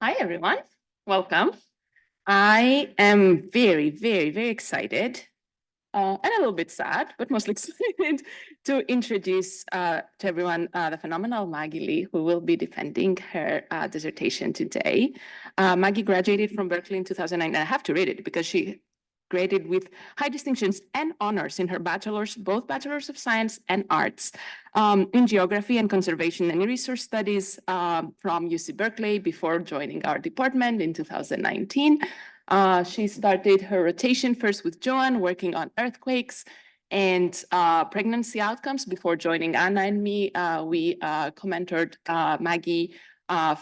Hi, everyone. Welcome. I am very excited and a little bit sad, but mostly excited to introduce to everyone the phenomenal Maggie Li, who will be defending her dissertation today. Maggie graduated from Berkeley in 2009, and I have to read it because she graduated with high distinctions and honors in her bachelor's, both bachelors of science and arts, in geography and conservation and resource studies from UC Berkeley before joining our department in 2019. She started her rotation first with Joan, working on earthquakes and pregnancy outcomes before joining Anna and me. We commented Maggie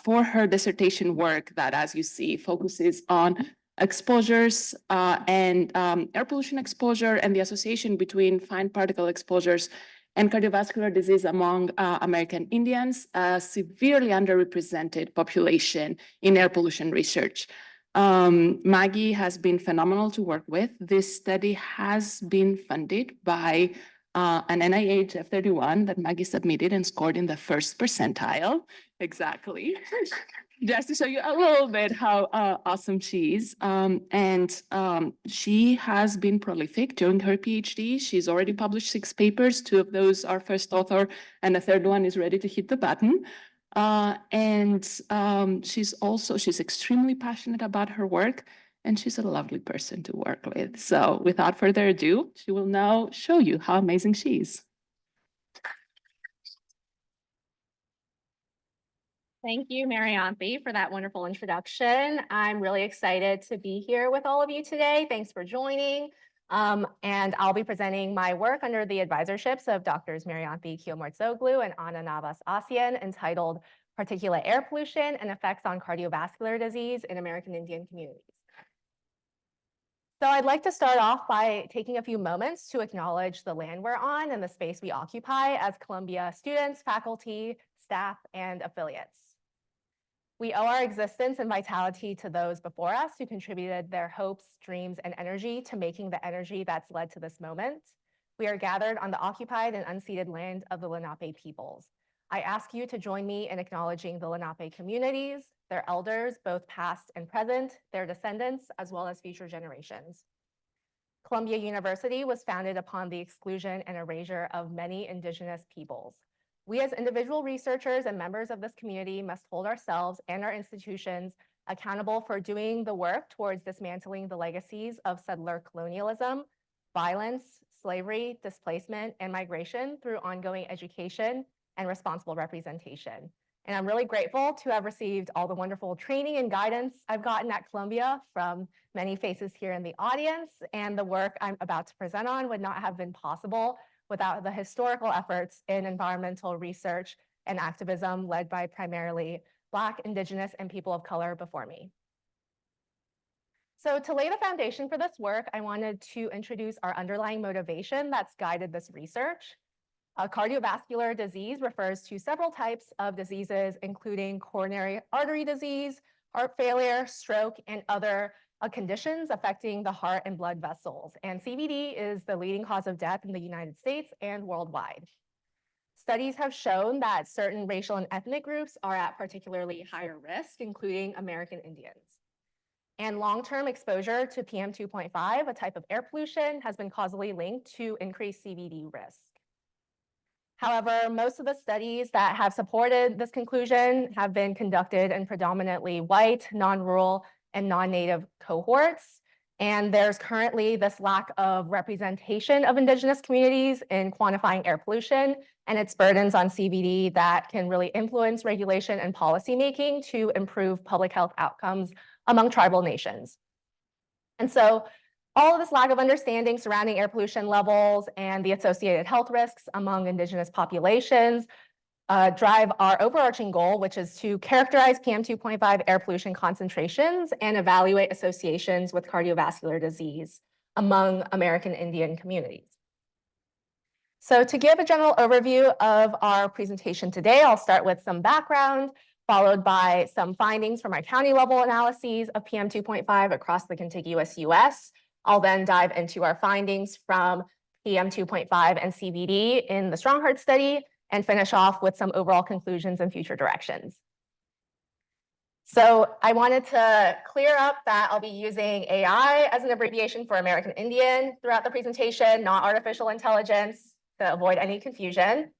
for her dissertation work that, as you see, focuses on exposures and air pollution exposure and the association between fine particle exposures and cardiovascular disease among American Indians, a severely underrepresented population in air pollution research. Maggie has been phenomenal to work with. This study has been funded by an NIH F31 that Maggie submitted and scored in the first percentile. Exactly. Just to show you a little bit how awesome she is. She has been prolific during her PhD. She's already published 6 papers. 2 of those are first author, and the third one is ready to hit the button. She's extremely passionate about her work, and she's a lovely person to work with. So without further ado, she will now show you how amazing she is. Thank you, Marianthi, for that wonderful introduction. I'm really excited to be here with all of you today. Thanks for joining. And I'll be presenting my work under the advisorships of Drs. Marianthi Kiyomortsoglu and Anna Navas-Asian, entitled Particulate Air Pollution and Effects on Cardiovascular Disease in American Indian Communities. So I'd like to start off by taking a few moments to acknowledge the land we're on and the space we occupy as Columbia students, faculty, staff, and affiliates. We owe our existence and vitality to those before us who contributed their hopes, dreams, and energy to making the energy that's led to this moment. We are gathered on the occupied and unceded land of the Lenape peoples. I ask you to join me in acknowledging the Lenape communities, their elders, both past and present, their descendants, as well as future generations. Columbia University was founded upon the exclusion and erasure of many indigenous peoples. We as individual researchers and members of this community must hold ourselves and our institutions accountable for doing the work towards dismantling the legacies of settler colonialism, violence, slavery, displacement, and migration through ongoing education and responsible representation. And I'm really grateful to have received all the wonderful training and guidance I've gotten at Columbia from many faces here in the audience, and the work I'm about to present on would not have been possible without the historical efforts in environmental research and activism led by primarily Black, Indigenous, and people of color before me. So to lay the foundation for this work, I wanted to introduce our underlying motivation that's guided this research. Cardiovascular disease refers to several types of diseases, including coronary artery disease, heart failure, stroke, and other conditions affecting the heart and blood vessels. And CVD is the leading cause of death in the United States and worldwide. Studies have shown that certain racial and ethnic groups are at particularly higher risk, including American Indians. And long-term exposure to PM2.5, a type of air pollution, has been causally linked to increased CVD risk. However, most of the studies that have supported this conclusion have been conducted in predominantly white, non-rural, and non-native cohorts. And there's currently this lack of representation of Indigenous communities in quantifying air pollution and its burdens on CVD that can really influence regulation and policymaking to improve public health outcomes among tribal nations. And so all of this lack of understanding surrounding air pollution levels and the associated health risks among Indigenous populations drive our overarching goal, which is to characterize PM2.5 air pollution concentrations and evaluate associations with cardiovascular disease among American Indian communities. So to give a general overview of our presentation today, I'll start with some background, followed by some findings from our county level analyses of PM2.5 across the contiguous US. I'll then dive into our findings from PM2.5 and CVD in the Strong Heart study and finish off with some overall conclusions and future directions. So I wanted to clear up that I'll be using AI as an abbreviation for American Indian throughout the presentation, not artificial intelligence, to avoid any confusion.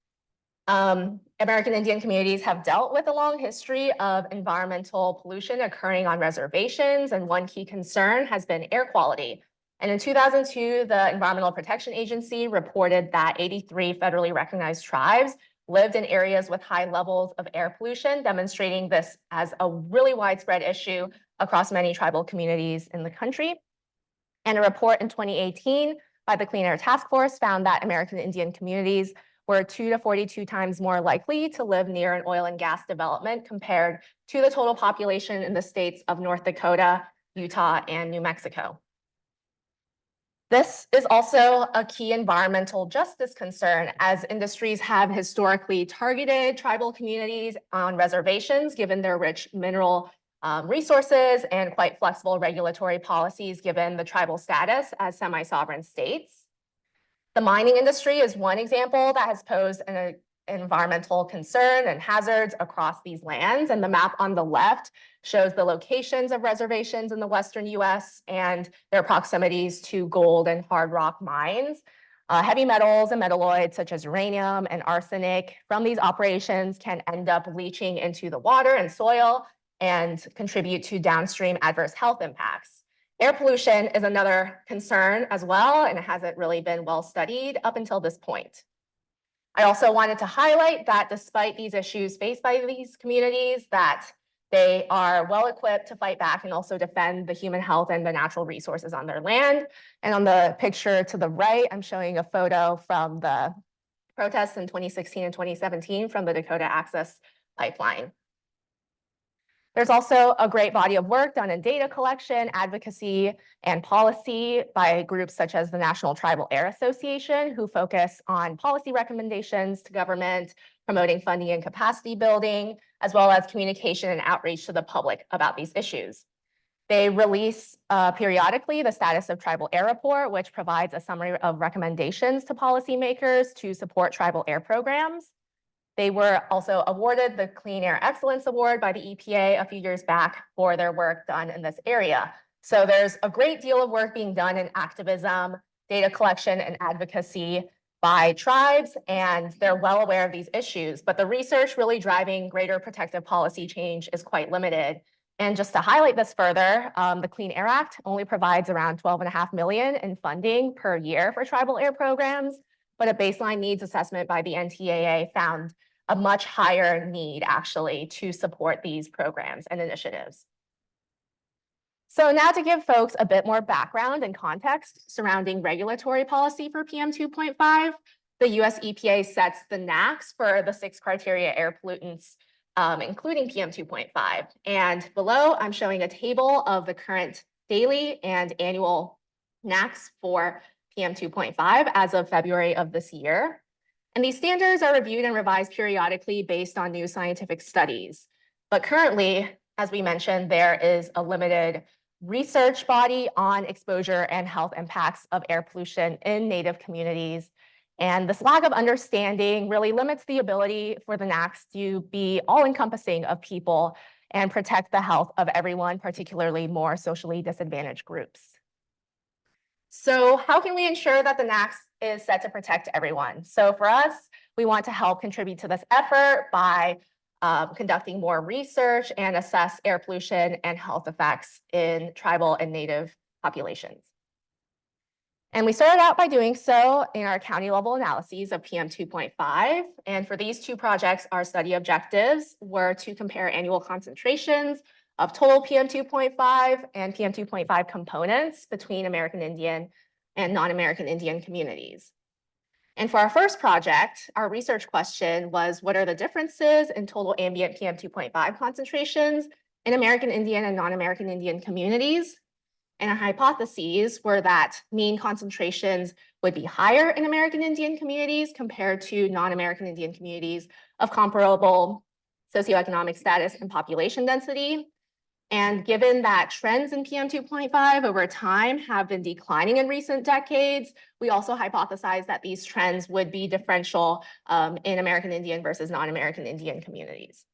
American Indian communities have dealt with a long history of environmental pollution occurring on reservations, and one key concern has been air quality. And in 2002, the Environmental Protection Agency reported that 83 federally recognized tribes lived in areas with high levels of air pollution, demonstrating this as a really widespread issue across many tribal communities in the country. And a report in 2018 by the Clean Air Task Force found that American Indian communities were 2 to 42 times more likely to live near an oil and gas development compared to the total population in the states of North Dakota, Utah, and New Mexico. This is also a key environmental justice concern, as industries have historically targeted tribal communities on reservations given their rich mineral resources and quite flexible regulatory policies given the tribal status as semi-sovereign states. The mining industry is one example that has posed an environmental concern and hazards across these lands. And the map on the left shows the locations of reservations in the Western US and their proximities to gold and hard rock mines. Heavy metals and metalloids such as uranium and arsenic from these operations can end up leaching into the water and soil and contribute to downstream adverse health impacts. Air pollution is another concern as well, and it hasn't really been well studied up until this point. I also wanted to highlight that despite these issues faced by these communities, that they are well equipped to fight back and also defend the human health and the natural resources on their land. And on the picture to the right, I'm showing a photo from the protests in 2016 and 2017 from the Dakota Access Pipeline. There's also a great body of work done in data collection, advocacy, and policy by groups such as the National Tribal Air Association, who focus on policy recommendations to government, promoting funding and capacity building, as well as communication and outreach to the public about these issues. They release periodically the Status of Tribal Air Report, which provides a summary of recommendations to policymakers to support tribal air programs. They were also awarded the Clean Air Excellence Award by the EPA a few years back for their work done in this area. So there's a great deal of work being done in activism, data collection, and advocacy by tribes, and they're well aware of these issues. But the research really driving greater protective policy change is quite limited. And just to highlight this further, the Clean Air Act only provides around $12.5 million in funding per year for tribal air programs, but a baseline needs assessment by the NTAA found a much higher need actually to support these programs and initiatives. So now to give folks a bit more background and context surrounding regulatory policy for PM 2.5, the US EPA sets the NAAQS for the 6 criteria air pollutants, including PM 2.5. And below, I'm showing a table of the current daily and annual NAAQS for PM 2.5 as of February of this year. And these standards are reviewed and revised periodically based on new scientific studies. But currently, as we mentioned, there is a limited research body on exposure and health impacts of air pollution in Native communities. And this lack of understanding really limits the ability for the NAAQS to be all-encompassing of people and protect the health of everyone, particularly more socially disadvantaged groups. So how can we ensure that the NAAQS is set to protect everyone? So for us, we want to help contribute to this effort by conducting more research and assess air pollution and health effects in tribal and Native populations. And we started out by doing so in our county level analyses of PM 2.5. And for these 2 projects, our study objectives were to compare annual concentrations of total PM 2.5 and PM 2.5 components between American Indian and non-American Indian communities. And for our first project, our research question was, what are the differences in total ambient PM 2.5 concentrations in American Indian and non-American Indian communities? And our hypotheses were that mean concentrations would be higher in American Indian communities compared to non-American Indian communities of comparable socioeconomic status and population density. And given that trends in PM 2.5 over time have been declining in recent decades, we also hypothesized that these trends would be differential in American Indian versus non-American Indian communities.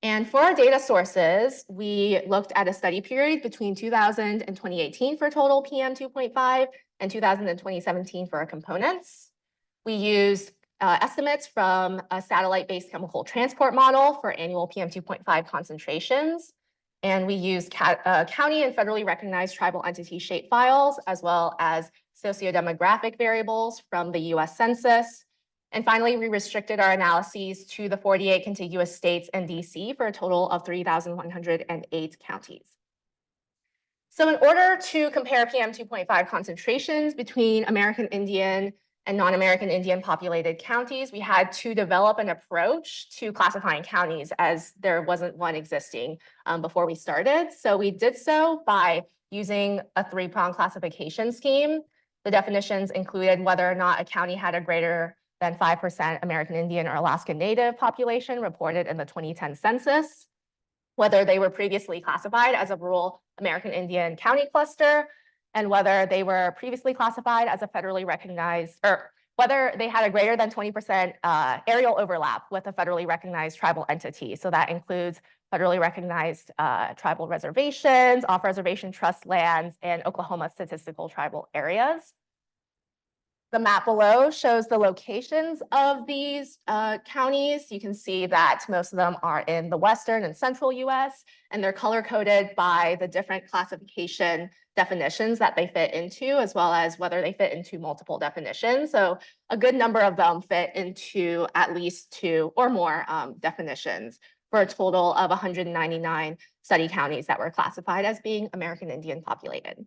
And for our data sources, we looked at a study period between 2000 and 2018 for total PM 2.5 and 2000 and 2017 for our components. We used estimates from a satellite-based chemical transport model for annual PM 2.5 concentrations. And we used county and federally recognized tribal entity shapefiles, as well as sociodemographic variables from the US Census. And finally, we restricted our analyses to the 48 contiguous states and DC for a total of 3,108 counties. So in order to compare PM 2.5 concentrations between American Indian and non-American Indian populated counties, we had to develop an approach to classifying counties, as there wasn't one existing before we started. So we did so by using a three-pronged classification scheme. The definitions included whether or not a county had a greater than 5% American Indian or Alaska Native population reported in the 2010 census, whether they were previously classified as a rural American Indian county cluster, and whether they were previously classified as a federally recognized, or whether they had a greater than 20% areal overlap with a federally recognized tribal entity. So that includes federally recognized tribal reservations, off-reservation trust lands, and Oklahoma statistical tribal areas. The map below shows the locations of these counties. You can see that most of them are in the western and central US, and they're color-coded by the different classification definitions that they fit into, as well as whether they fit into multiple definitions. So a good number of them fit into at least two or more definitions, for a total of 199 study counties that were classified as being American Indian populated.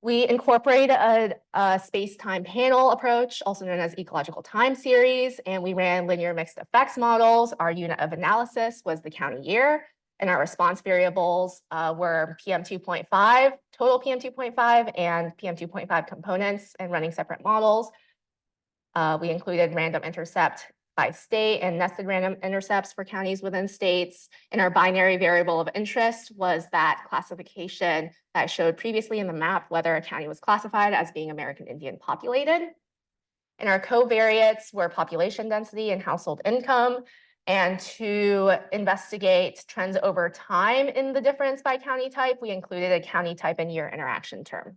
We incorporated a space-time panel approach, also known as ecological time series, and we ran linear mixed effects models. Our unit of analysis was the county year, and our response variables were PM 2.5, total PM 2.5, and PM 2.5 components, and running separate models. We included random intercept by state and nested random intercepts for counties within states. And our binary variable of interest was that classification that I showed previously in the map, whether a county was classified as being American Indian populated. And our covariates were population density and household income. And to investigate trends over time in the difference by county type, we included a county type and year interaction term.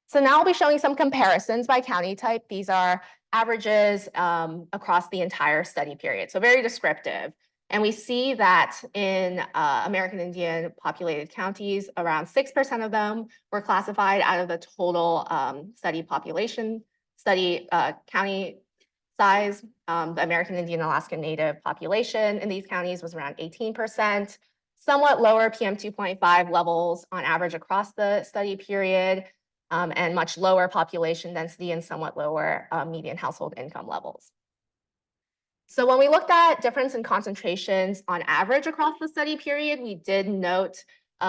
So now I'll be showing some comparisons by county type. These are averages across the entire study period, so very descriptive. And we see that in American Indian populated counties, around 6% of them were classified out of the total study population, county size. The American Indian Alaska Native population in these counties was around 18%, somewhat lower PM 2.5 levels on average across the study period, and much lower population density and somewhat lower median household income levels. So when we looked at difference in concentrations on average across the study period, we did note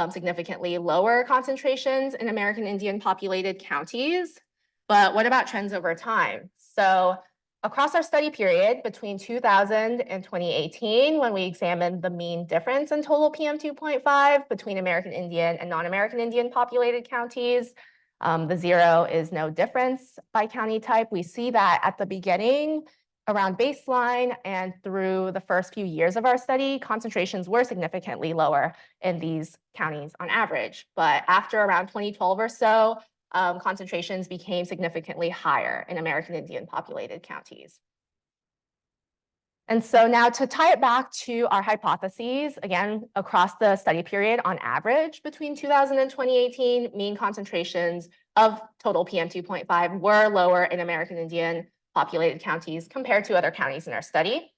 significantly lower concentrations in American Indian populated counties. But what about trends over time? So across our study period between 2000 and 2018, when we examined the mean difference in total PM 2.5 between American Indian and non-American Indian populated counties, the zero is no difference by county type. We see that at the beginning, around baseline and through the first few years of our study, concentrations were significantly lower in these counties on average. But after around 2012 or so, concentrations became significantly higher in American Indian populated counties. And so now to tie it back to our hypotheses, again, across the study period, on average, between 2000 and 2018, mean concentrations of total PM 2.5 were lower in American Indian populated counties compared to other counties in our study.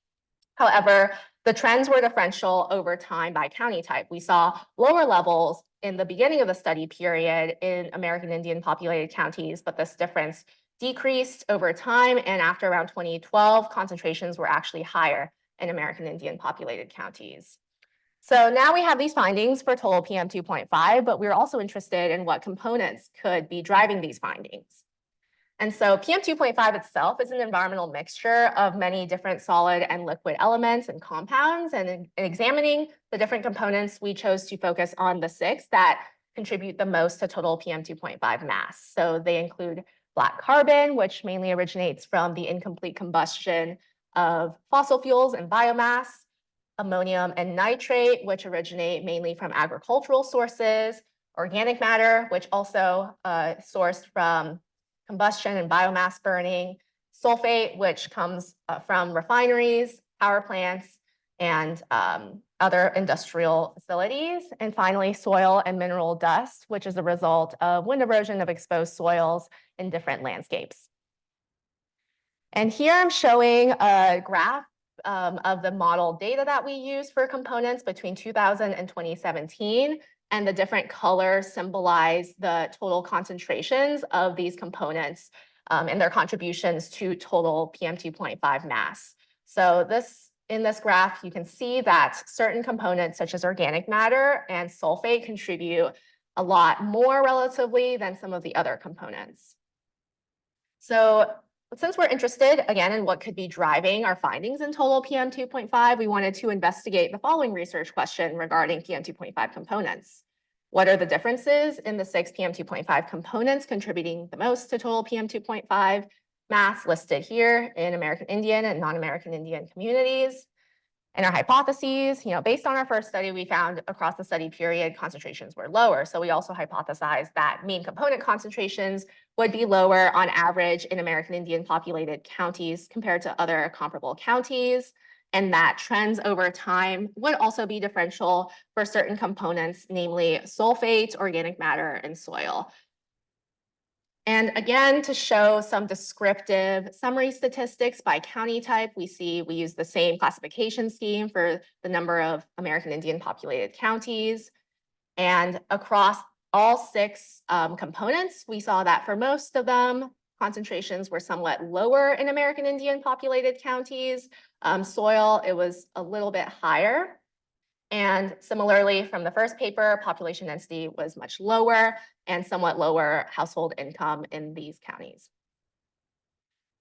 However, the trends were differential over time by county type. We saw lower levels in the beginning of the study period in American Indian populated counties, but this difference decreased over time, and after around 2012, concentrations were actually higher in American Indian populated counties. So now we have these findings for total PM 2.5, but we're also interested in what components could be driving these findings. And so PM 2.5 itself is an environmental mixture of many different solid and liquid elements and compounds. And in examining the different components, we chose to focus on the 6 that contribute the most to total PM 2.5 mass. So they include black carbon, which mainly originates from the incomplete combustion of fossil fuels and biomass, ammonium and nitrate, which originate mainly from agricultural sources, organic matter, which also sourced from combustion and biomass burning, sulfate, which comes from refineries, power plants, and other industrial facilities, and finally soil and mineral dust, which is a result of wind erosion of exposed soils in different landscapes. And here I'm showing a graph of the model data that we use for components between 2000 and 2017, and the different colors symbolize the total concentrations of these components and their contributions to total PM2.5 mass. So in this graph, you can see that certain components such as organic matter and sulfate contribute a lot more relatively than some of the other components. So since we're interested, again, in what could be driving our findings in total PM2.5, we wanted to investigate the following research question regarding PM2.5 components. What are the differences in the 6 PM2.5 components contributing the most to total PM2.5 mass listed here in American Indian and non-American Indian communities? And our hypotheses, based on our first study, we found across the study period, concentrations were lower. So we also hypothesized that mean component concentrations would be lower on average in American Indian populated counties compared to other comparable counties, and that trends over time would also be differential for certain components, namely sulfate, organic matter, and soil. And again, to show some descriptive summary statistics by county type, we use the same classification scheme for the number of American Indian populated counties. And across all 6 components, we saw that for most of them, concentrations were somewhat lower in American Indian populated counties. Soil, it was a little bit higher. And similarly, from the first paper, population density was much lower and somewhat lower household income in these counties.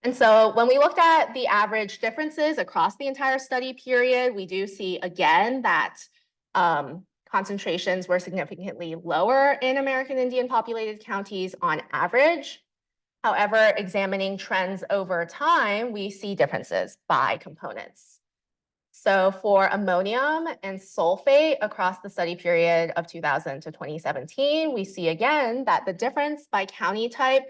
And so when we looked at the average differences across the entire study period, we do see again that concentrations were significantly lower in American Indian populated counties on average. However, examining trends over time, we see differences by components. So for ammonium and sulfate across the study period of 2000 to 2017, we see again that the difference by county type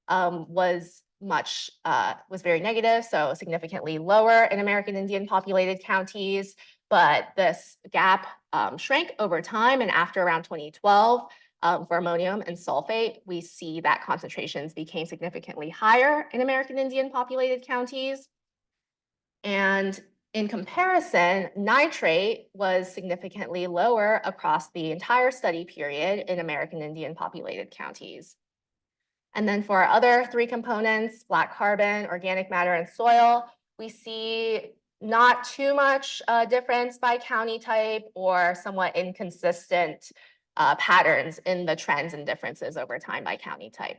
was very negative, so significantly lower in American Indian populated counties, but this gap shrank over time, and after around 2012, for ammonium and sulfate, we see that concentrations became significantly higher in American Indian populated counties. And in comparison, nitrate was significantly lower across the entire study period in American Indian populated counties. And then for our other 3 components, black carbon, organic matter, and soil, we see not too much difference by county type or somewhat inconsistent patterns in the trends and differences over time by county type.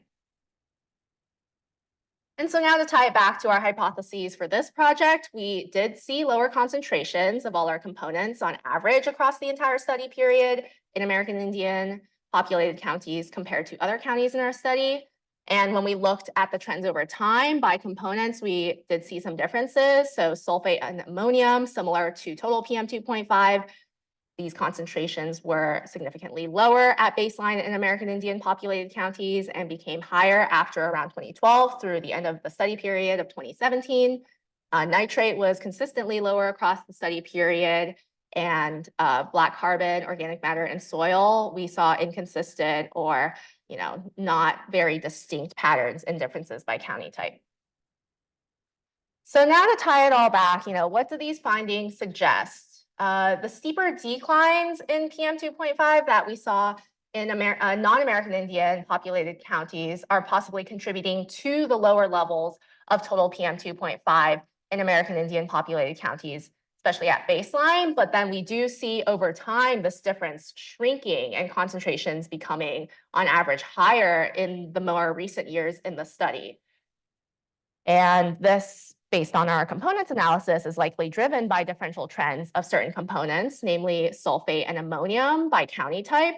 And so now to tie it back to our hypotheses for this project, we did see lower concentrations of all our components on average across the entire study period in American Indian populated counties compared to other counties in our study. And when we looked at the trends over time by components, we did see some differences. So sulfate and ammonium, similar to total PM2.5, these concentrations were significantly lower at baseline in American Indian populated counties and became higher after around 2012 through the end of the study period of 2017. Nitrate was consistently lower across the study period, and black carbon, organic matter, and soil, we saw inconsistent or not very distinct patterns and differences by county type. So now to tie it all back, what do these findings suggest? The steeper declines in PM2.5 that we saw in non-American Indian populated counties are possibly contributing to the lower levels of total PM2.5 in American Indian populated counties, especially at baseline. But then we do see over time this difference shrinking and concentrations becoming on average higher in the more recent years in the study. And this, based on our components analysis, is likely driven by differential trends of certain components, namely sulfate and ammonium by county type.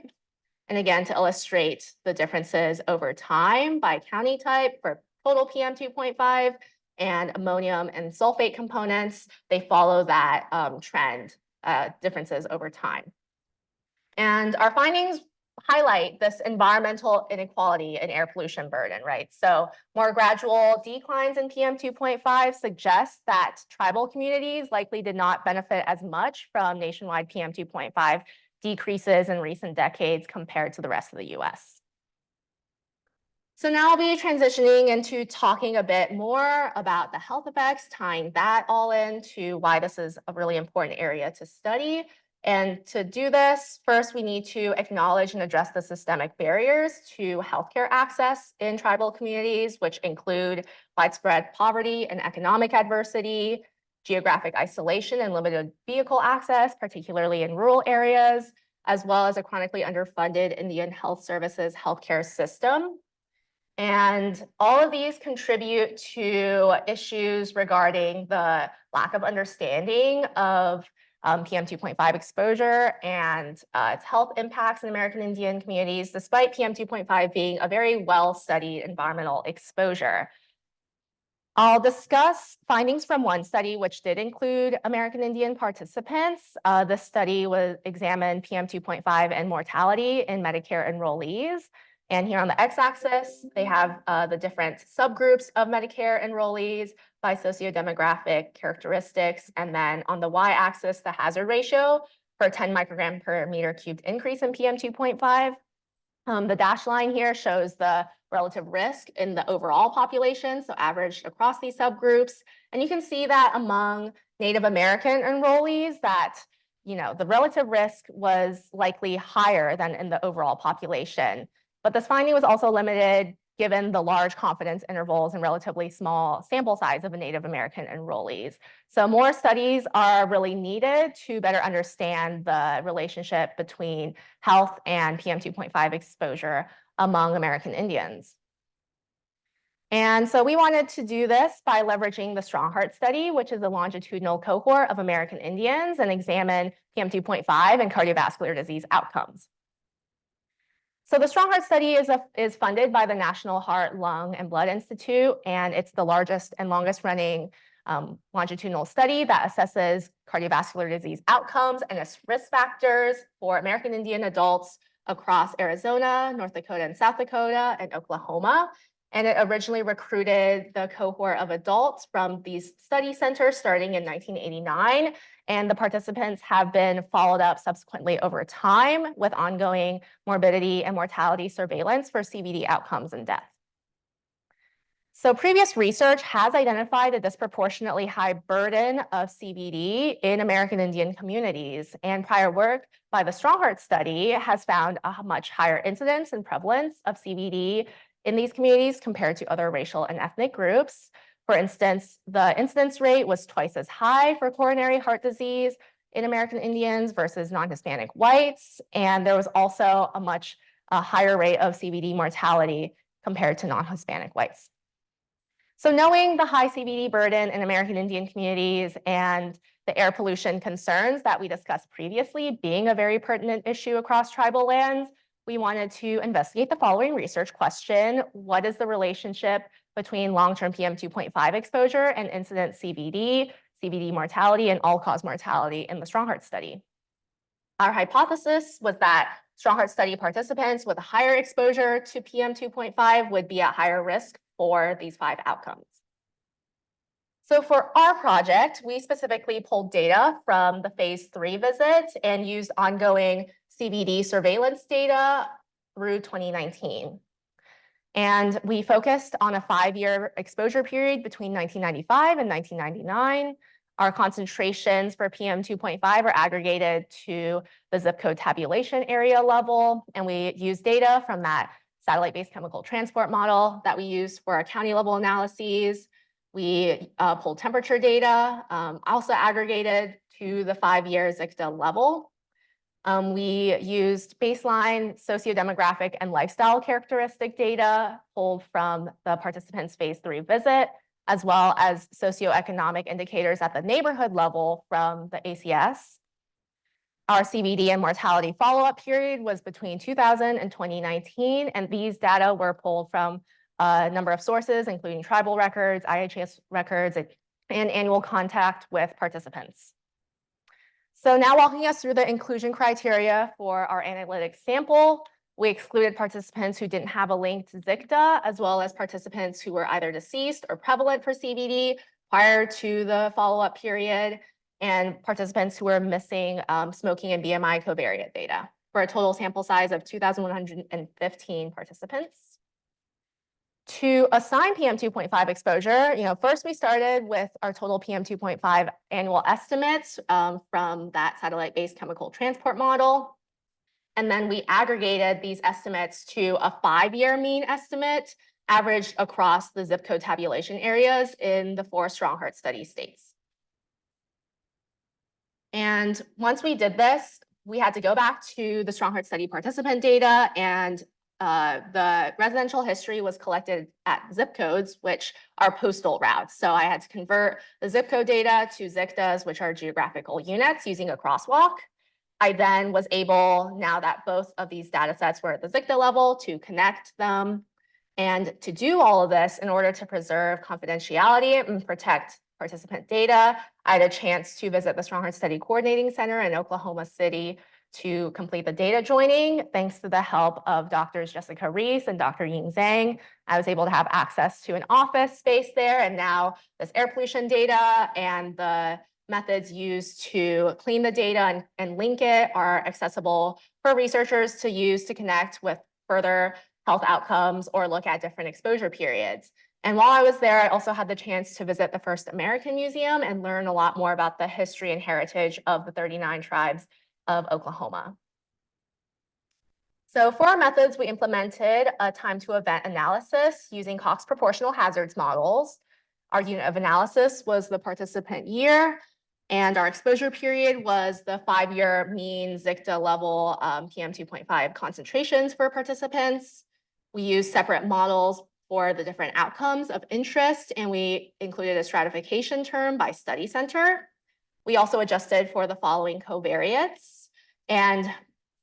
And again, to illustrate the differences over time by county type for total PM2.5, and ammonium and sulfate components, they follow that trend differences over time. And our findings highlight this environmental inequality and air pollution burden, right? So more gradual declines in PM 2.5 suggest that tribal communities likely did not benefit as much from nationwide PM 2.5 decreases in recent decades compared to the rest of the US. So now I'll be transitioning into talking a bit more about the health effects, tying that all into why this is a really important area to study. And to do this, first, we need to acknowledge and address the systemic barriers to healthcare access in tribal communities, which include widespread poverty and economic adversity, geographic isolation and limited vehicle access, particularly in rural areas, as well as a chronically underfunded Indian Health Services healthcare system. And all of these contribute to issues regarding the lack of understanding of PM 2.5 exposure and its health impacts in American Indian communities, despite PM 2.5 being a very well-studied environmental exposure. I'll discuss findings from one study, which did include American Indian participants. This study examined PM 2.5 and mortality in Medicare enrollees. And here on the x-axis, they have the different subgroups of Medicare enrollees by sociodemographic characteristics. And then on the y-axis, the hazard ratio for 10 microgram per meter cubed increase in PM 2.5. The dashed line here shows the relative risk in the overall population, so averaged across these subgroups. And you can see that among Native American enrollees that, the relative risk was likely higher than in the overall population. But this finding was also limited given the large confidence intervals and relatively small sample size of the Native American enrollees. So more studies are really needed to better understand the relationship between health and PM 2.5 exposure among American Indians. And so we wanted to do this by leveraging the Strong Heart study, which is a longitudinal cohort of American Indians, and examine PM 2.5 and cardiovascular disease outcomes. So the Strong Heart study is funded by the National Heart, Lung, and Blood Institute, and it's the largest and longest running longitudinal study that assesses cardiovascular disease outcomes and its risk factors for American Indian adults across Arizona, North Dakota, and South Dakota, and Oklahoma. And it originally recruited the cohort of adults from these study centers starting in 1989. And the participants have been followed up subsequently over time with ongoing morbidity and mortality surveillance for CVD outcomes and death. So previous research has identified a disproportionately high burden of CVD in American Indian communities, and prior work by the Strong Heart study has found a much higher incidence and prevalence of CVD in these communities compared to other racial and ethnic groups. For instance, the incidence rate was twice as high for coronary heart disease in American Indians versus non-Hispanic whites, and there was also a much higher rate of CVD mortality compared to non-Hispanic whites. So knowing the high CVD burden in American Indian communities and the air pollution concerns that we discussed previously being a very pertinent issue across tribal lands, we wanted to investigate the following research question: what is the relationship between long-term PM 2.5 exposure and incident CVD, CVD mortality, and all-cause mortality in the Strong Heart study? Our hypothesis was that Strong Heart study participants with a higher exposure to PM 2.5 would be at higher risk for these 5 outcomes. So for our project, we specifically pulled data from the phase 3 visit and used ongoing CVD surveillance data through 2019. And we focused on a 5-year exposure period between 1995 and 1999. Our concentrations for PM 2.5 are aggregated to the zip code tabulation area level, and we used data from that satellite-based chemical transport model that we used for our county level analyses. We pulled temperature data, also aggregated to the 5-year ZICTA level. We used baseline sociodemographic and lifestyle characteristic data pulled from the participants' phase 3 visit, as well as socioeconomic indicators at the neighborhood level from the ACS. Our CVD and mortality follow-up period was between 2000 and 2019, and these data were pulled from a number of sources, including tribal records, IHS records, and annual contact with participants. So now walking us through the inclusion criteria for our analytic sample, we excluded participants who didn't have a linked ZICTA, as well as participants who were either deceased or prevalent for CVD prior to the follow-up period, and participants who were missing smoking and BMI covariate data, for a total sample size of 2,115 participants. To assign PM2.5 exposure, first we started with our total PM2.5 annual estimates from that satellite-based chemical transport model. And then we aggregated these estimates to a 5-year mean estimate averaged across the zip code tabulation areas in the 4 strong heart study states. And once we did this, we had to go back to the strong heart study participant data, and the residential history was collected at zip codes, which are postal routes. So I had to convert the zip code data to ZICTAs, which are geographical units, using a crosswalk. I then was able, now that both of these data sets were at the ZICTA level, to connect them. And to do all of this, in order to preserve confidentiality and protect participant data, I had a chance to visit the Strong Heart Study Coordinating Center in Oklahoma City to complete the data joining. Thanks to the help of Drs. Jessica Reese and Dr. Ying Zhang, I was able to have access to an office space there. And now this air pollution data and the methods used to clean the data and link it are accessible for researchers to use to connect with further health outcomes or look at different exposure periods. And while I was there, I also had the chance to visit the First American Museum and learn a lot more about the history and heritage of the 39 tribes of Oklahoma. So for our methods, we implemented a time to event analysis using Cox proportional hazards models. Our unit of analysis was the participant year, and our exposure period was the 5-year mean ZICTA level PM2.5 concentrations for participants. We used separate models for the different outcomes of interest, and we included a stratification term by study center. We also adjusted for the following covariates. And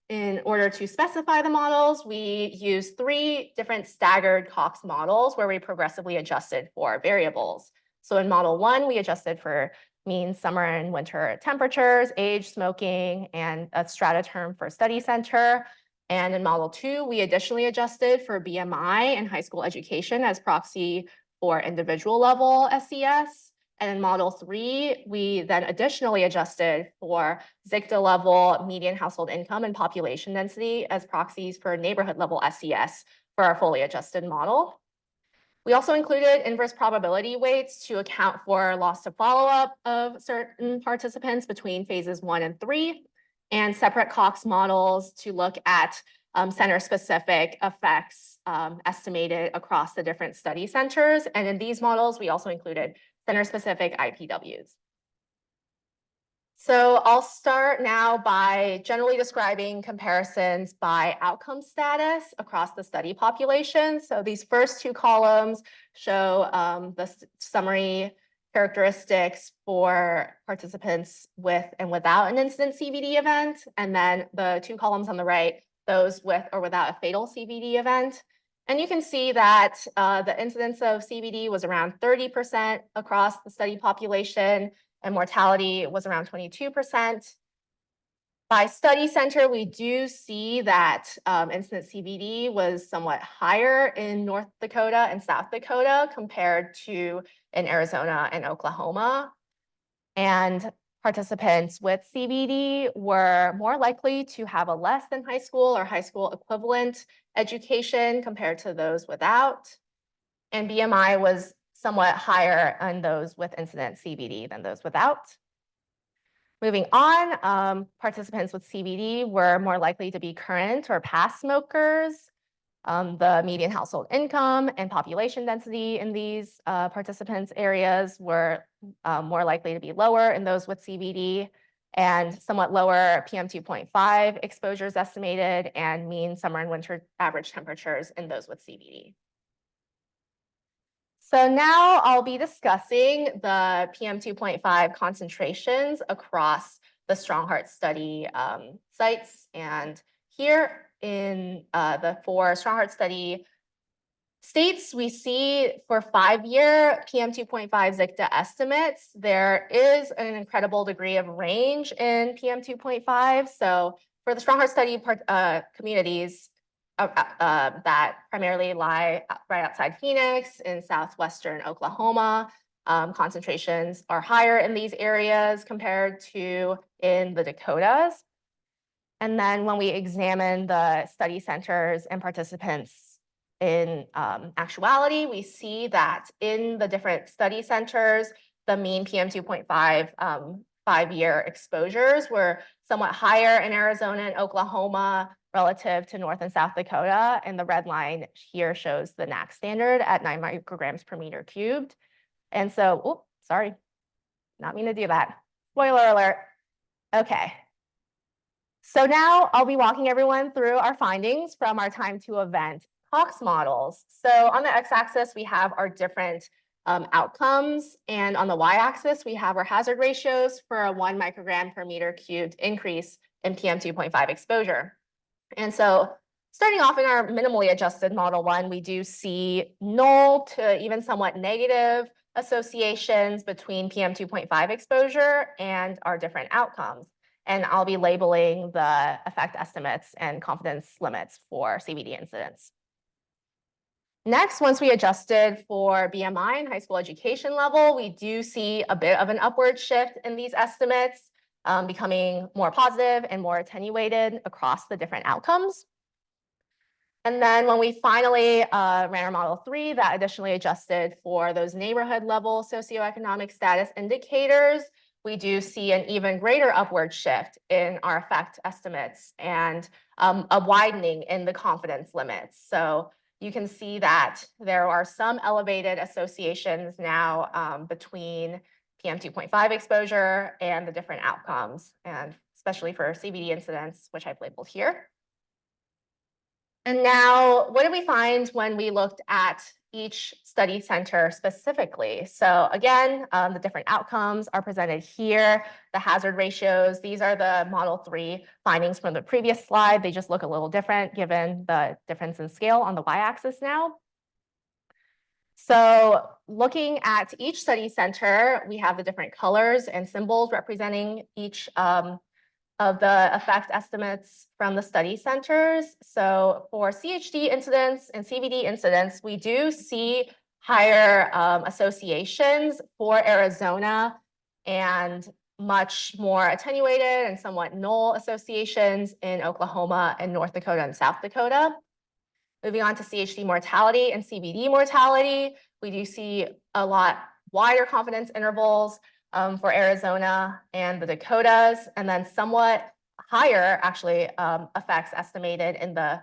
in order to specify the models, we used 3 different staggered Cox models where we progressively adjusted for variables. So in model 1, we adjusted for mean summer and winter temperatures, age, smoking, and a strata term for study center. And in model 2, we additionally adjusted for BMI and high school education as proxy for individual level SES. And in model 3, we then additionally adjusted for ZICTA level, median household income, and population density as proxies for neighborhood level SES for our fully adjusted model. We also included inverse probability weights to account for loss to follow-up of certain participants between phases 1 and 3, and separate Cox models to look at center-specific effects estimated across the different study centers. And in these models, we also included center-specific IPWs. So I'll start now by generally describing comparisons by outcome status across the study population. So these first 2 columns show the summary characteristics for participants with and without an incident CVD event. And then the 2 columns on the right, those with or without a fatal CVD event. And you can see that the incidence of CVD was around 30% across the study population, and mortality was around 22%. By study center, we do see that incident CVD was somewhat higher in North Dakota and South Dakota compared to in Arizona and Oklahoma. And participants with CVD were more likely to have a less than high school or high school equivalent education compared to those without. And BMI was somewhat higher on those with incident CVD than those without. Moving on, participants with CVD were more likely to be current or past smokers. The median household income and population density in these participants' areas were more likely to be lower in those with CVD, and somewhat lower PM2.5 exposures estimated, and mean summer and winter average temperatures in those with CVD. So now I'll be discussing the PM2.5 concentrations across the Strong Heart Study sites. And here in the 4 Strong Heart Study States, we see for 5-year PM2.5 ZICTA estimates, there is an incredible degree of range in PM2.5. So for the strong heart study communities that primarily lie right outside Phoenix in southwestern Oklahoma, concentrations are higher in these areas compared to in the Dakotas. And then when we examine the study centers and participants in actuality, we see that in the different study centers, the mean PM2.5 5-year exposures were somewhat higher in Arizona and Oklahoma relative to North and South Dakota. And the red line here shows the NAC standard at 9 micrograms per meter cubed. And so, oops, sorry, not mean to do that. Spoiler alert. Okay. So now I'll be walking everyone through our findings from our time to event Cox models. So on the x-axis, we have our different outcomes, and on the y-axis, we have our hazard ratios for a 1 microgram per meter cubed increase in PM2.5 exposure. And so starting off in our minimally adjusted model 1, we do see null to even somewhat negative associations between PM2.5 exposure and our different outcomes. And I'll be labeling the effect estimates and confidence limits for CVD incidents. Next, once we adjusted for BMI and high school education level, we do see a bit of an upward shift in these estimates, becoming more positive and more attenuated across the different outcomes. And then when we finally ran our model 3, that additionally adjusted for those neighborhood level socioeconomic status indicators, we do see an even greater upward shift in our effect estimates and a widening in the confidence limits. So you can see that there are some elevated associations now between PM2.5 exposure and the different outcomes, and especially for CVD incidents, which I've labeled here. And now, what did we find when we looked at each study center specifically? So again, the different outcomes are presented here. The hazard ratios, these are the model 3 findings from the previous slide. They just look a little different given the difference in scale on the y-axis now. So looking at each study center, we have the different colors and symbols representing each of the effect estimates from the study centers. So for CHD incidents and CVD incidents, we do see higher associations for Arizona and much more attenuated and somewhat null associations in Oklahoma and North Dakota and South Dakota. Moving on to CHD mortality and CVD mortality, we do see a lot wider confidence intervals for Arizona and the Dakotas, and then somewhat higher, actually, effects estimated in the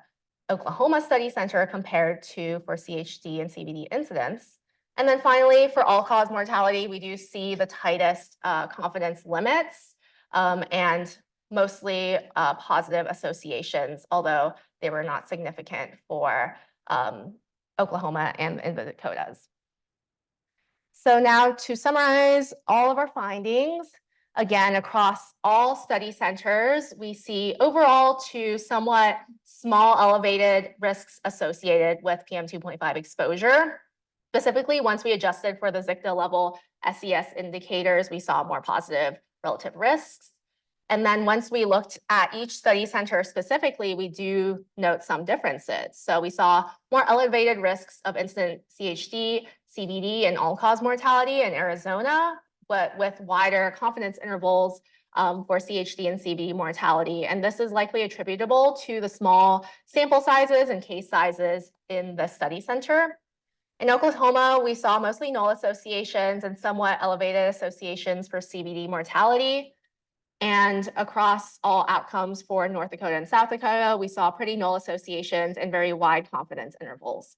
Oklahoma Study Center compared to for CHD and CVD incidents. And then finally, for all-cause mortality, we do see the tightest confidence limits and mostly positive associations, although they were not significant for Oklahoma and in the Dakotas. So now to summarize all of our findings, again, across all study centers, we see overall to somewhat small elevated risks associated with PM2.5 exposure. Specifically, once we adjusted for the ZICTA level SES indicators, we saw more positive relative risks. And then once we looked at each study center specifically, we do note some differences. So we saw more elevated risks of incident CHD, CVD, and all-cause mortality in Arizona, but with wider confidence intervals for CHD and CVD mortality. And this is likely attributable to the small sample sizes and case sizes in the study center. In Oklahoma, we saw mostly null associations and somewhat elevated associations for CVD mortality. And across all outcomes for North Dakota and South Dakota, we saw pretty null associations and very wide confidence intervals.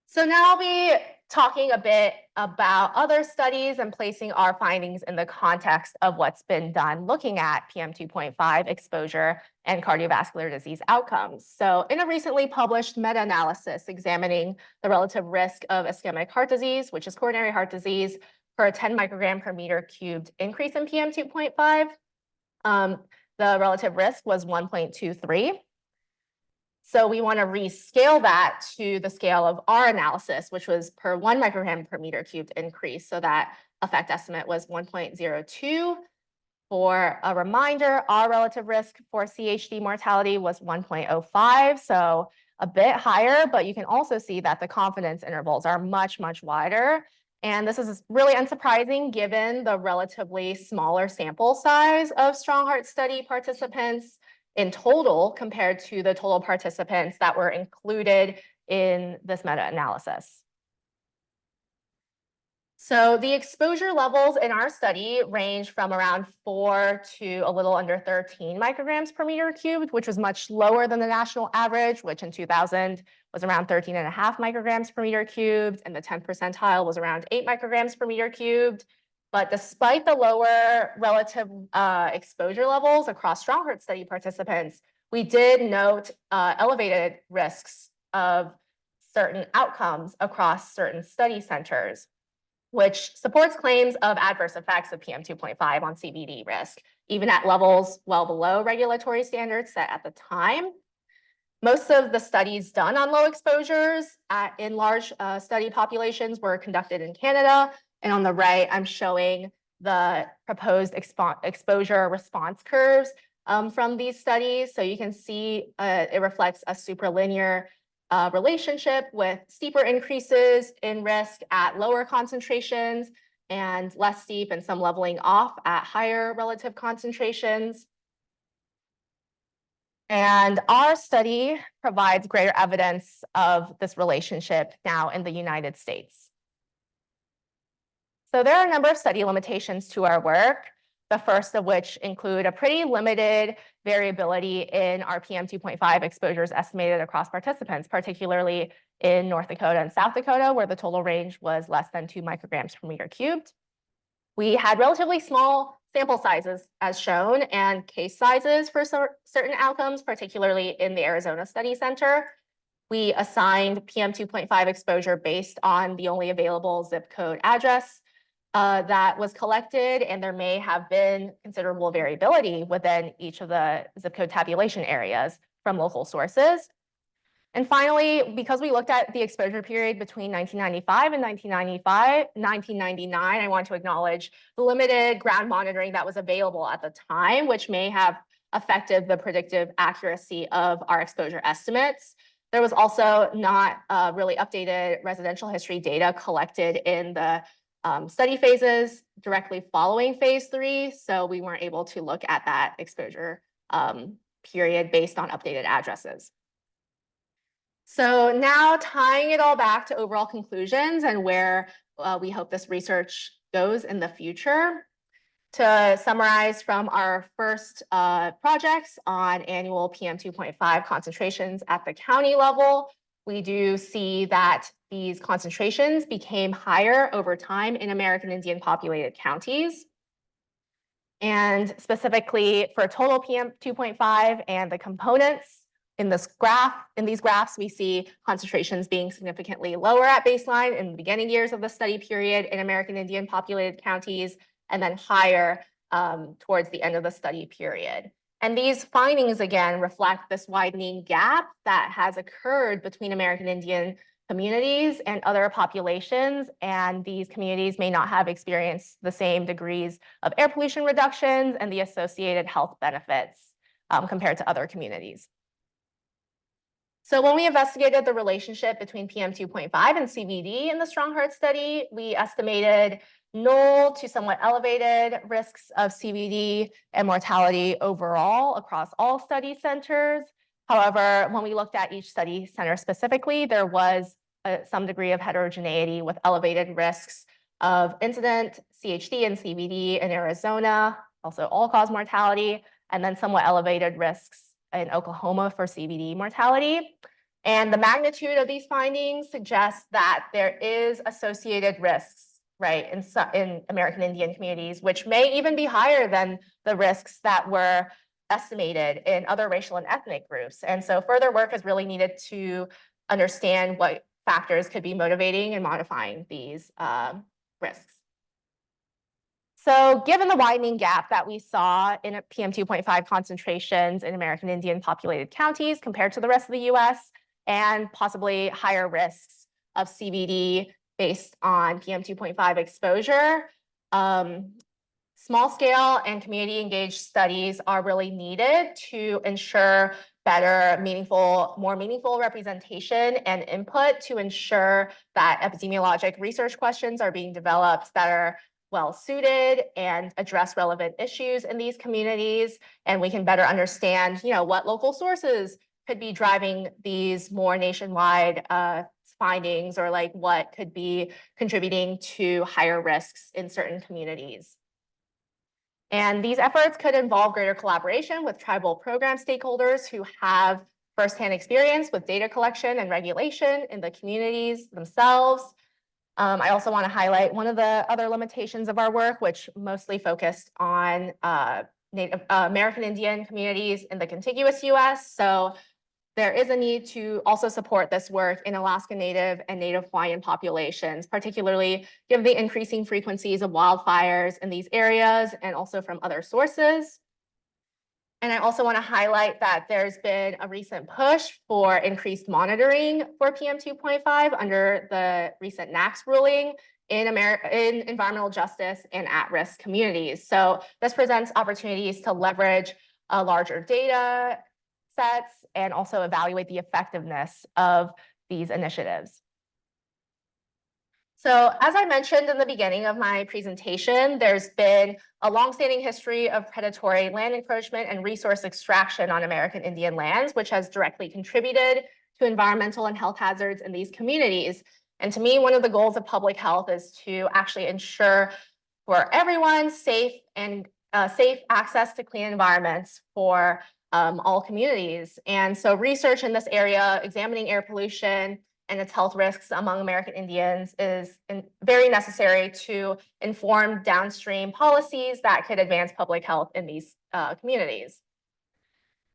So now I'll be talking a bit about other studies and placing our findings in the context of what's been done looking at PM2.5 exposure and cardiovascular disease outcomes. So in a recently published meta-analysis examining the relative risk of ischemic heart disease, which is coronary heart disease, for a 10 microgram per meter cubed increase in PM2.5, the relative risk was 1.23. So we want to rescale that to the scale of our analysis, which was per 1 microgram per meter cubed increase. So that effect estimate was 1.02. For a reminder, our relative risk for CHD mortality was 1.05, so a bit higher, but you can also see that the confidence intervals are much, much wider. And this is really unsurprising given the relatively smaller sample size of strong heart study participants in total compared to the total participants that were included in this meta-analysis. So the exposure levels in our study range from around 4 to a little under 13 micrograms per meter cubed, which was much lower than the national average, which in 2000 was around 13.5 micrograms per meter cubed, and the 10th percentile was around 8 micrograms per meter cubed. But despite the lower relative exposure levels across strong heart study participants, we did note elevated risks of certain outcomes across certain study centers, which supports claims of adverse effects of PM2.5 on CVD risk, even at levels well below regulatory standards set at the time. Most of the studies done on low exposures in large study populations were conducted in Canada. And on the right, I'm showing the proposed exposure response curves from these studies. So you can see it reflects a superlinear relationship with steeper increases in risk at lower concentrations and less steep and some leveling off at higher relative concentrations. And our study provides greater evidence of this relationship now in the United States. So there are a number of study limitations to our work, the first of which include a pretty limited variability in our PM2.5 exposures estimated across participants, particularly in North Dakota and South Dakota, where the total range was less than 2 micrograms per meter cubed. We had relatively small sample sizes as shown and case sizes for certain outcomes, particularly in the Arizona Study Center. We assigned PM2.5 exposure based on the only available zip code address that was collected, and there may have been considerable variability within each of the zip code tabulation areas from local sources. And finally, because we looked at the exposure period between 1995 and 1999, I want to acknowledge the limited ground monitoring that was available at the time, which may have affected the predictive accuracy of our exposure estimates. There was also not really updated residential history data collected in the study phases directly following phase 3, so we weren't able to look at that exposure period based on updated addresses. So now tying it all back to overall conclusions and where we hope this research goes in the future. To summarize from our first projects on annual PM2.5 concentrations at the county level, we do see that these concentrations became higher over time in American Indian populated counties. And specifically for total PM2.5 and the components, in these graphs, we see concentrations being significantly lower at baseline in the beginning years of the study period in American Indian populated counties, and then higher towards the end of the study period. And these findings, again, reflect this widening gap that has occurred between American Indian communities and other populations, and these communities may not have experienced the same degrees of air pollution reductions and the associated health benefits compared to other communities. So when we investigated the relationship between PM2.5 and CVD in the Strong Heart study, we estimated null to somewhat elevated risks of CVD and mortality overall across all study centers. However, when we looked at each study center specifically, there was some degree of heterogeneity with elevated risks of incident CHD and CVD in Arizona, also all-cause mortality, and then somewhat elevated risks in Oklahoma for CVD mortality. And the magnitude of these findings suggests that there is associated risks, right, in American Indian communities, which may even be higher than the risks that were estimated in other racial and ethnic groups. And so further work is really needed to understand what factors could be motivating and modifying these risks. So given the widening gap that we saw in PM2.5 concentrations in American Indian populated counties compared to the rest of the US, and possibly higher risks of CVD based on PM2.5 exposure, small scale and community engaged studies are really needed to ensure better, more meaningful representation and input to ensure that epidemiologic research questions are being developed that are well suited and address relevant issues in these communities. And we can better understand, what local sources could be driving these more nationwide findings, or like what could be contributing to higher risks in certain communities. And these efforts could involve greater collaboration with tribal program stakeholders who have firsthand experience with data collection and regulation in the communities themselves. I also want to highlight one of the other limitations of our work, which mostly focused on Native American Indian communities in the contiguous US. So there is a need to also support this work in Alaska Native and Native Hawaiian populations, particularly given the increasing frequencies of wildfires in these areas and also from other sources. And I also want to highlight that there's been a recent push for increased monitoring for PM2.5 under the recent NAAQS ruling in environmental justice and at-risk communities. So this presents opportunities to leverage a larger data sets and also evaluate the effectiveness of these initiatives. So as I mentioned in the beginning of my presentation, there's been a longstanding history of predatory land encroachment and resource extraction on American Indian lands, which has directly contributed to environmental and health hazards in these communities. And to me, one of the goals of public health is to actually ensure for everyone safe access to clean environments for all communities. And so research in this area, examining air pollution and its health risks among American Indians, is very necessary to inform downstream policies that could advance public health in these communities.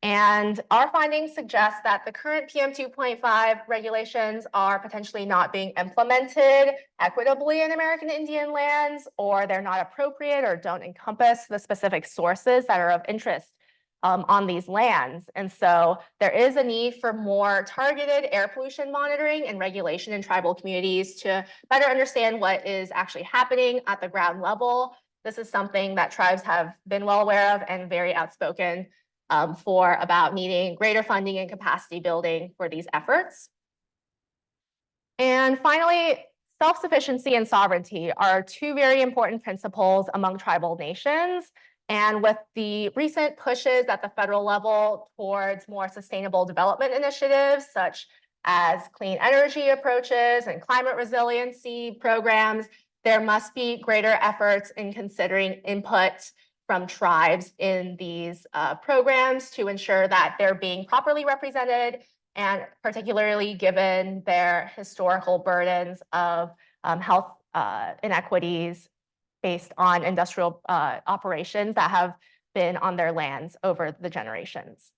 And our findings suggest that the current PM2.5 regulations are potentially not being implemented equitably in American Indian lands, or they're not appropriate or don't encompass the specific sources that are of interest on these lands. And so there is a need for more targeted air pollution monitoring and regulation in tribal communities to better understand what is actually happening at the ground level. This is something that tribes have been well aware of and very outspoken for about needing greater funding and capacity building for these efforts. And finally, self-sufficiency and sovereignty are two very important principles among tribal nations. And with the recent pushes at the federal level towards more sustainable development initiatives, such as clean energy approaches and climate resiliency programs, there must be greater efforts in considering input from tribes in these programs to ensure that they're being properly represented, and particularly given their historical burdens of health inequities based on industrial operations that have been on their lands over the generations.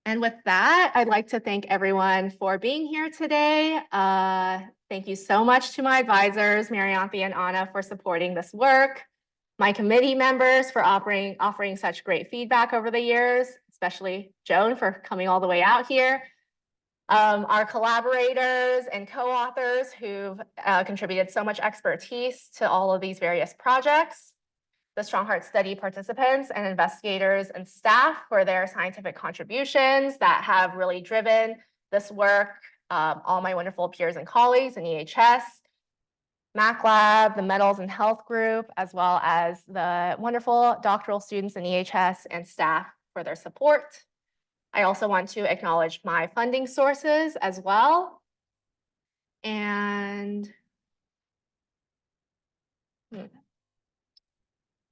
And with that, I'd like to thank everyone for being here today. Thank you so much to my advisors, Marianthi and Anna, for supporting this work, my committee members for offering such great feedback over the years, especially Joan for coming all the way out here, our collaborators and co-authors who've contributed so much expertise to all of these various projects, the Strong Heart Study participants and investigators and staff for their scientific contributions that have really driven this work, all my wonderful peers and colleagues in EHS, MacLab, the Metals and Health Group, as well as the wonderful doctoral students in EHS and staff for their support. I also want to acknowledge my funding sources as well. And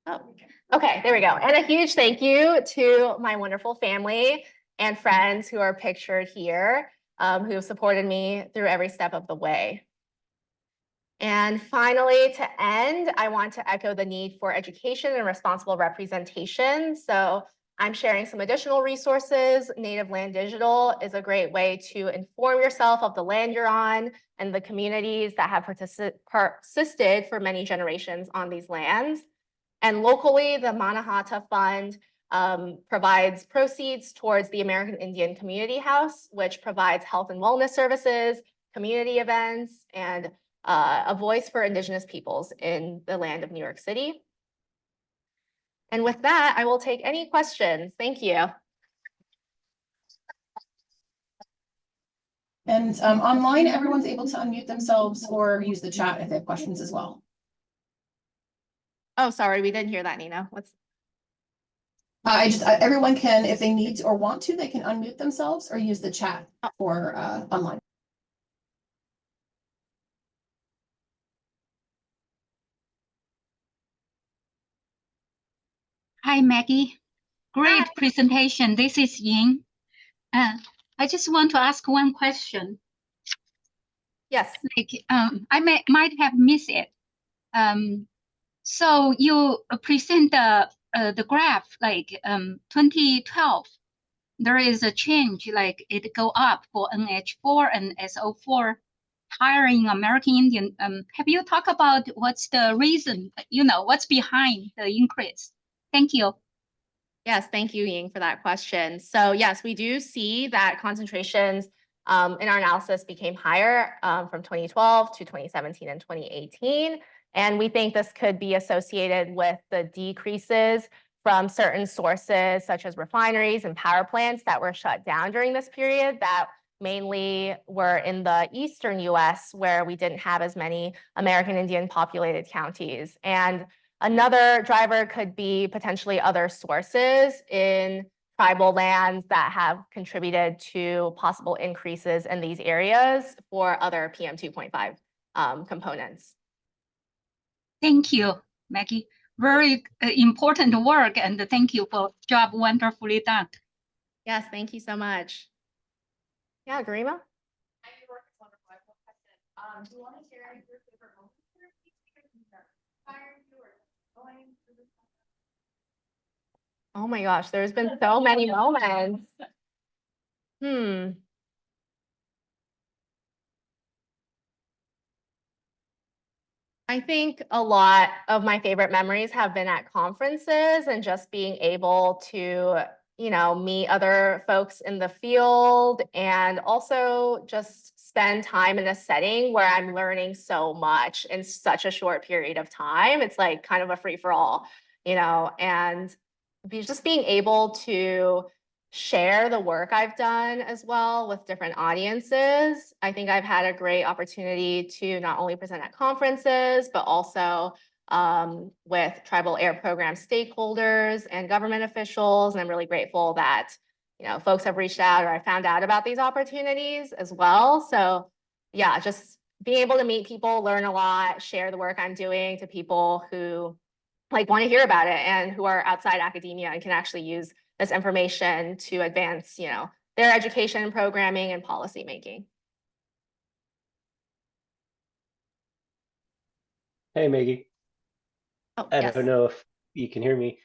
oh, okay, there we go. And a huge thank you to my wonderful family and friends who are pictured here, who have supported me through every step of the way. And finally, to end, I want to echo the need for education and responsible representation. So I'm sharing some additional resources. Native Land Digital is a great way to inform yourself of the land you're on and the communities that have persisted for many generations on these lands. And locally, the Mannahatta Fund provides proceeds towards the American Indian Community House, which provides health and wellness services, community events, and a voice for Indigenous peoples in the land of New York City. And with that, I will take any questions. Thank you. And online, everyone's able to unmute themselves or use the chat if they have questions as well. Oh, sorry, we didn't hear that, Nina. What's everyone can, if they need or want to, they can unmute themselves or use the chat for online. Hi, Maggie. Great presentation. This is Ying. I just want to ask one question. Yes. Like, I might have missed it. So you present the graph like 2012. There is a change, like it go up for NH4 and SO4 higher in American Indian. Have you talked about what's the reason? What's behind the increase? Thank you. Yes, thank you, Ying, for that question. So yes, we do see that concentrations in our analysis became higher from 2012 to 2017 and 2018. And we think this could be associated with the decreases from certain sources, such as refineries and power plants that were shut down during this period that mainly were in the eastern US, where we didn't have as many American Indian populated counties. And another driver could be potentially other sources in tribal lands that have contributed to possible increases in these areas for other PM 2.5 components. Thank you, Maggie. Very important work, and thank you for job wonderfully done. Yes, thank you so much. Yeah, Garima? Do you want to share your favorite moments? Oh my gosh, there's been so many moments. I think a lot of my favorite memories have been at conferences and just being able to, meet other folks in the field and also just spend time in a setting where I'm learning so much in such a short period of time. It's like kind of a free-for-all, and just being able to share the work I've done as well with different audiences. I think I've had a great opportunity to not only present at conferences, but also with tribal air program stakeholders and government officials. And I'm really grateful that, folks have reached out or I found out about these opportunities as well. So yeah, just being able to meet people, learn a lot, share the work I'm doing to people who want to hear about it and who are outside academia and can actually use this information to advance, their education, programming, and policy making. Hey, Maggie. Oh, I yes. don't know if you can hear me.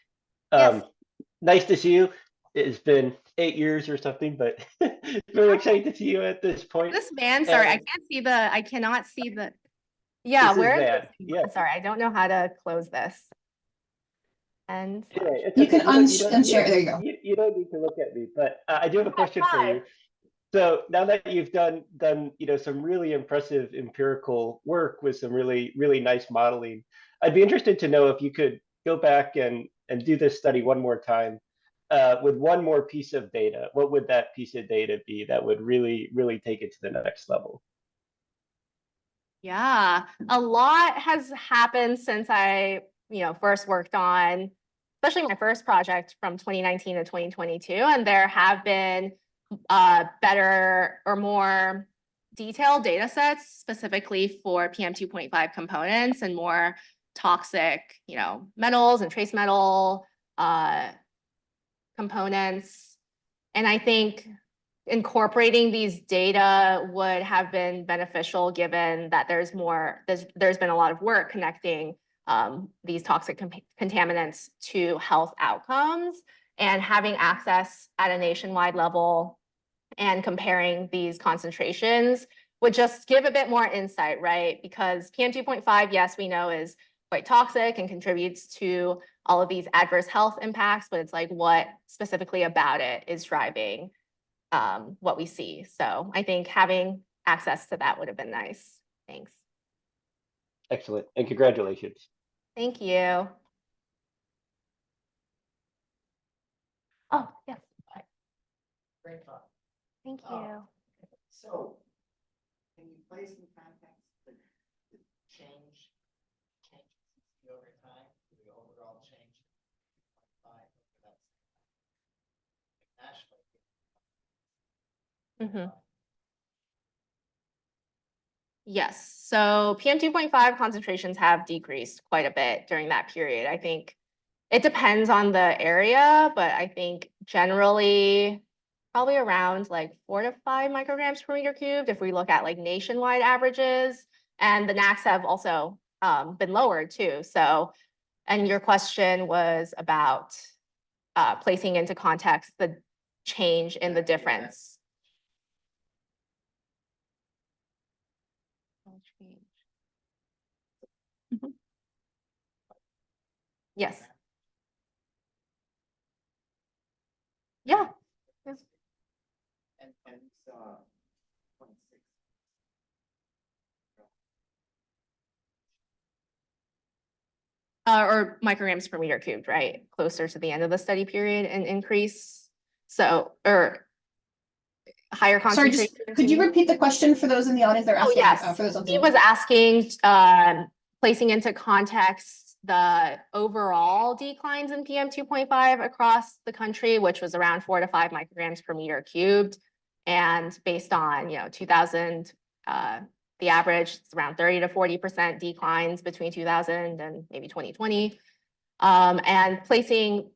Yes. Nice to see you. It's been 8 years or something, but really excited to see you at this point. This man, sorry, I cannot see the, yeah, this where is Van. this? Yeah. Sorry, I don't know how to close this. And Anyway, you can unshare. There you go. You don't need to look at me, but I do have a question for you. So now that you've done some really impressive empirical work with some really nice modeling, I'd be interested to know if you could go back and do this study one more time with one more piece of data. What would that piece of data be that would really take it to the next level? Yeah, a lot has happened since I, first worked on, especially my first project from 2019 to 2022, and there have been better or more detailed data sets specifically for PM 2.5 components and more toxic, metals and trace metal components. And I think incorporating these data would have been beneficial given that there's been a lot of work connecting these toxic contaminants to health outcomes. and having access at a nationwide level and comparing these concentrations would just give a bit more insight, right? Because PM 2.5, yes, we know is quite toxic and contributes to all of these adverse health impacts, but it's like what specifically about it is driving what we see. So I think having access to that would have been nice. Thanks. Excellent, and congratulations. Thank you. Oh, yes. Great talk. Thank Oh. you. So, can you place in context the change over time, the overall change? Mhm. Yes, so PM 2.5 concentrations have decreased quite a bit during that period. I think it depends on the area, but I think generally probably around like 4 to 5 micrograms per meter cubed if we look at like nationwide averages. And the NACs have also been lowered too. So, and your question was about placing into context the change in the difference. Mhm. Yes. Yeah. Yes. And you saw 0.6. Or micrograms per meter cubed, right? Closer to the end of the study period and increase. So, or higher Sorry, concentration. just, could you repeat the question for those in the audience? They're Oh, asking, yes. for those on He Zoom. was asking, placing into context the overall declines in PM 2.5 across the country, which was around 4 to 5 micrograms per meter cubed. And based on, 2000, the average is around 30 to 40% declines between 2000 and maybe 2020. And placing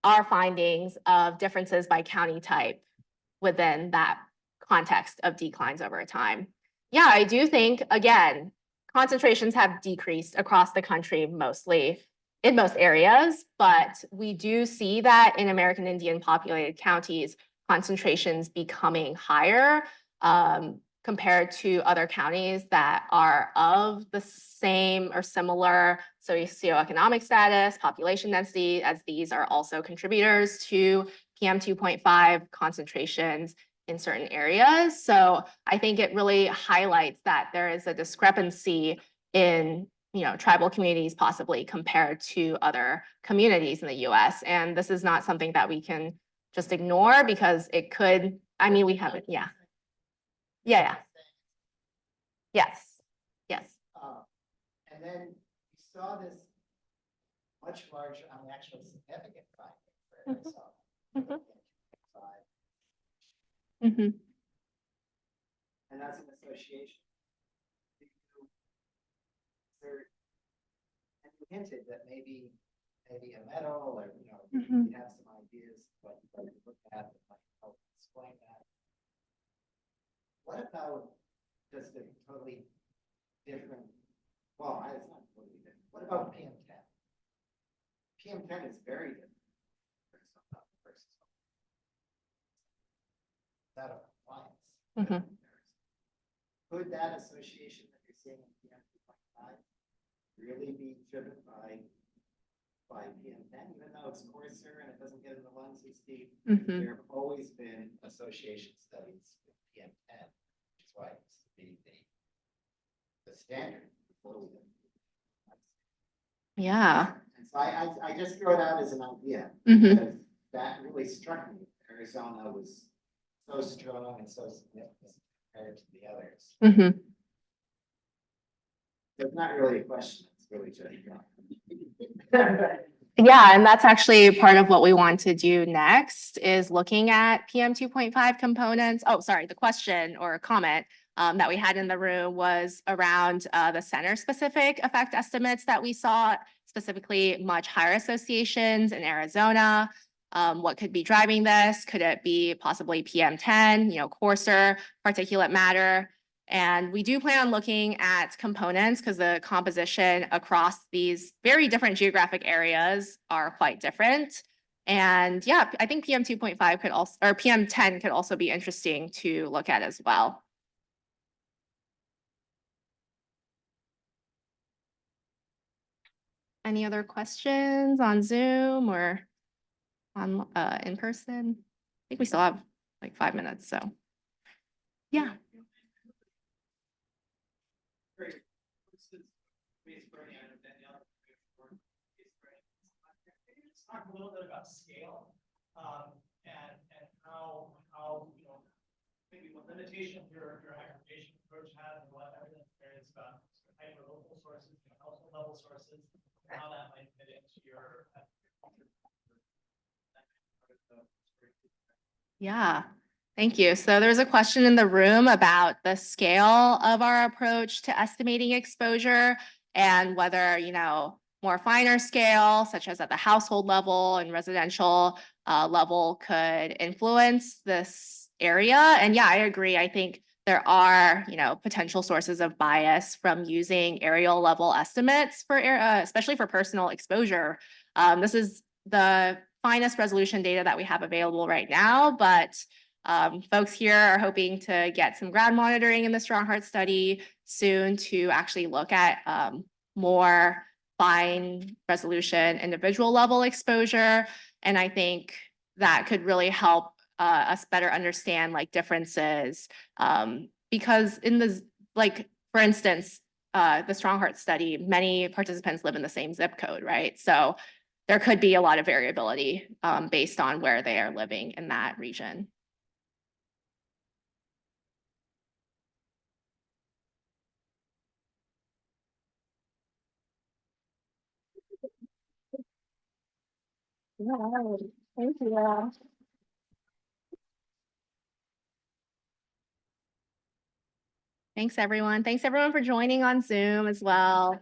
our findings of differences by county type within that context of declines over time. Yeah, I do think, again, concentrations have decreased across the country mostly in most areas, but we do see that in American Indian populated counties, concentrations becoming higher compared to other counties that are of the same or similar socioeconomic status, population density, as these are also contributors to PM 2.5 concentrations in certain areas. So I think it really highlights that there is a discrepancy in tribal communities possibly compared to other communities in the US. And this is not something that we can just ignore because it could, I mean, we haven't, yeah. Yeah. Yes. Yes. And then you saw this much larger, actually significant finding for Arizona. Mm-hmm. And that's an association. And you hinted that maybe a metal or you have some ideas what you look at that might help explain that. What about just a totally different? Well, it's not totally different. What about PM10? PM10 is very different. That of compliance. Could that association that you're seeing in PM 2.5 really be driven by PM10, even though it's coarser and it doesn't get in the lungs as deep? There have always been association studies with PM10, which is why it's the standard. Yeah. And so I just throw it out as an idea because that really struck me. Arizona was so strong and so significant compared to the others. It's not really a question, it's really just. Yeah, and that's actually part of what we want to do next is looking at PM 2.5 components. Oh, sorry, the question or comment that we had in the room was around the center-specific effect estimates that we saw, specifically much higher associations in Arizona. What could be driving this? Could it be possibly PM10, coarser particulate matter? And we do plan on looking at components because the composition across these very different geographic areas are quite different. And yeah, I think PM 2.5 could also, or PM 10 could also be interesting to look at as well. Any other questions on Zoom or on in person? I think we still have like 5 minutes, so. Yeah. Great. This is base burning and Danielle. Can you just talk a little bit about scale, and how, you know, maybe what limitations your aggregation approach has and what evidence there is about hyper-local sources and household level sources, and how that might fit into your. Yeah, thank you. So there's a question in the room about the scale of our approach to estimating exposure and whether, you know, more finer scale, such as at the household level and residential level, could influence this area. And yeah, I agree. I think there are, you know, potential sources of bias from using aerial level estimates for, especially for personal exposure. This is the finest resolution data that we have available right now, but folks here are hoping to get some ground monitoring in the Strong Heart study soon to actually look at more fine resolution individual level exposure. And I think that could really help us better understand like differences because in the, like, for instance, the Strong Heart study, many participants live in the same zip code, right? So there could be a lot of variability based on where they are living in that region. Thank you. Thanks, everyone. Thanks, everyone, for joining on Zoom as well.